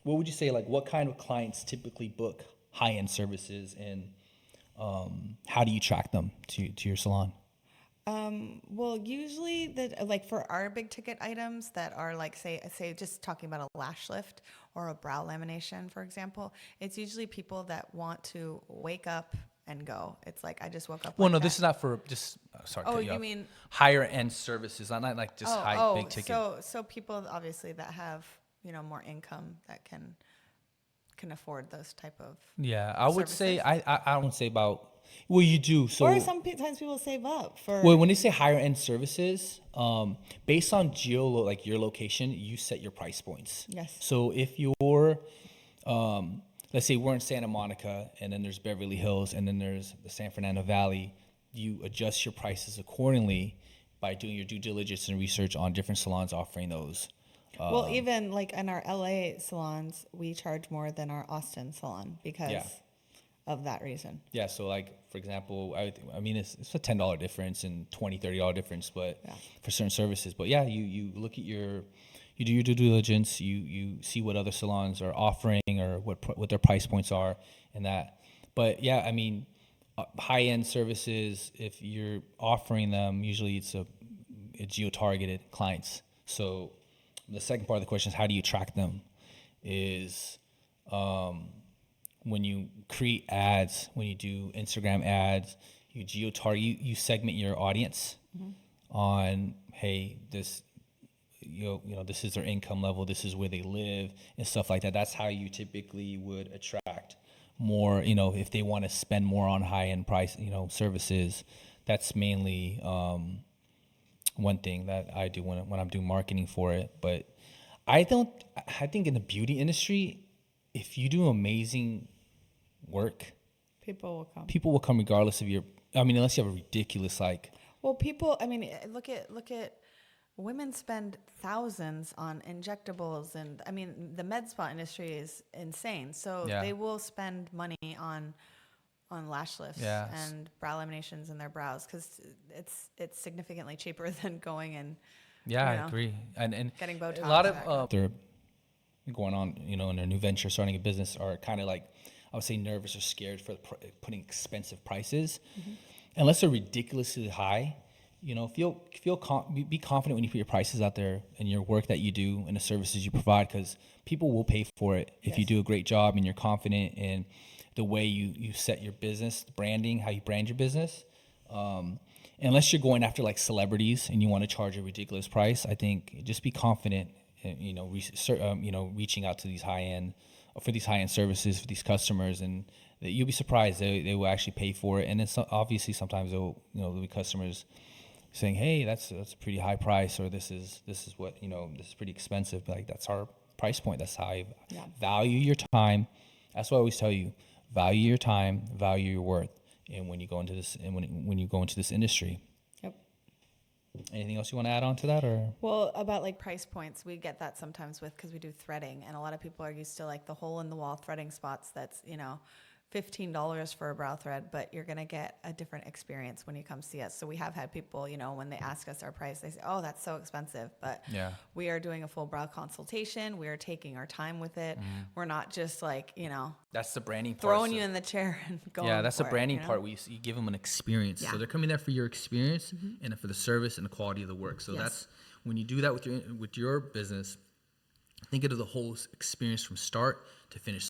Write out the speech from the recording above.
what would you say, like, what kind of clients typically book high-end services, and how do you track them to your salon? Well, usually like for our big ticket items that are like say just talking about a lash lift or a brow lamination, for example, it's usually people that want to wake up and go. It's like I just woke up Well, like no, that. this is not for just, sorry to Oh, cut you you off. mean Higher end services, not like just high big ticket. so people obviously that have, more income that can afford those type of Yeah, I would say services. I don't say about. Well, you do. Or So, sometimes people save up well, for when they say higher end services, based on like your location, you set your price points. yes. So if you're, let's say we're in Santa Monica, and then there's Beverly Hills, and then there's the San Fernando Valley, you adjust your prices accordingly by doing your due diligence and research on different salons offering those. Well, even like in our LA salons, we charge more than our Austin salon because Yeah. of that reason. Yeah, so like for example, I mean it's a $10 difference and $20-$30 difference, but Yeah. for certain services. But yeah, you look at you do your due diligence, you see what other salons are offering or what their price points are and that. But yeah, I mean, high end services, if you're offering them, usually it's geo targeted clients. So the second part of the question is how do you track them? Is when you create ads, when you do Instagram ads, you geo-target, you segment your audience on, hey, this, this is their income level, this is where they live, and stuff like that. That's how you typically would attract more, if they want to spend more on high-end price, services. That's mainly one thing that I do when I'm doing marketing for it. But I think in the beauty industry, if you do amazing work, People will come. people will come regardless of unless you have a ridiculous, like, Well, people, I mean, look at women spend thousands on injectables, and I mean, the med spa industry is insane. So yeah, they will spend money on lash lifts yeah, and brow laminations in their brows because it's significantly cheaper than going and yeah, you I know agree. And getting a lot Botox. of they're going on, in their new venture, starting a business, are kind of like, I would say, nervous or scared for putting expensive prices, unless they're ridiculously high. Be confident when you put your prices out there and your work that you do and the services you provide, because people will pay for it if you Yes. do a great job and you're confident in the way you set your business, branding, how you brand your business. Unless you're going after like celebrities and you want to charge a ridiculous price, I think just be confident, reaching out to these high end for these high end services for these customers, and that you'll be surprised they will actually pay for it. And then obviously sometimes there'll be customers saying, hey, that's a pretty high price, or this is what, this is pretty expensive. But like, that's our price point. That's how I Yeah. value your time. That's what I always tell you: value your time, value your worth. And when you go into this, and when you go into this industry, Yep. anything else you want to add on to that, or? Well, about like price points, we get that sometimes because we do threading, and a lot of people are used to like the hole in the wall threading spots. That's $15 for a brow thread, but you're gonna get a different experience when you come see us. So we have had people, when they ask us our price, they say, "Oh, that's so expensive," but Yeah. we are doing a full brow consultation. We are taking our time with it. We're not just like That's the branding part. throwing you in the chair and going. Yeah, that's the for branding it, part. You give them an experience. Yeah. So they're coming there for your experience and for the service and the quality of the work. So Yes. that's when you do that with your business. Think of the whole experience from start to finish.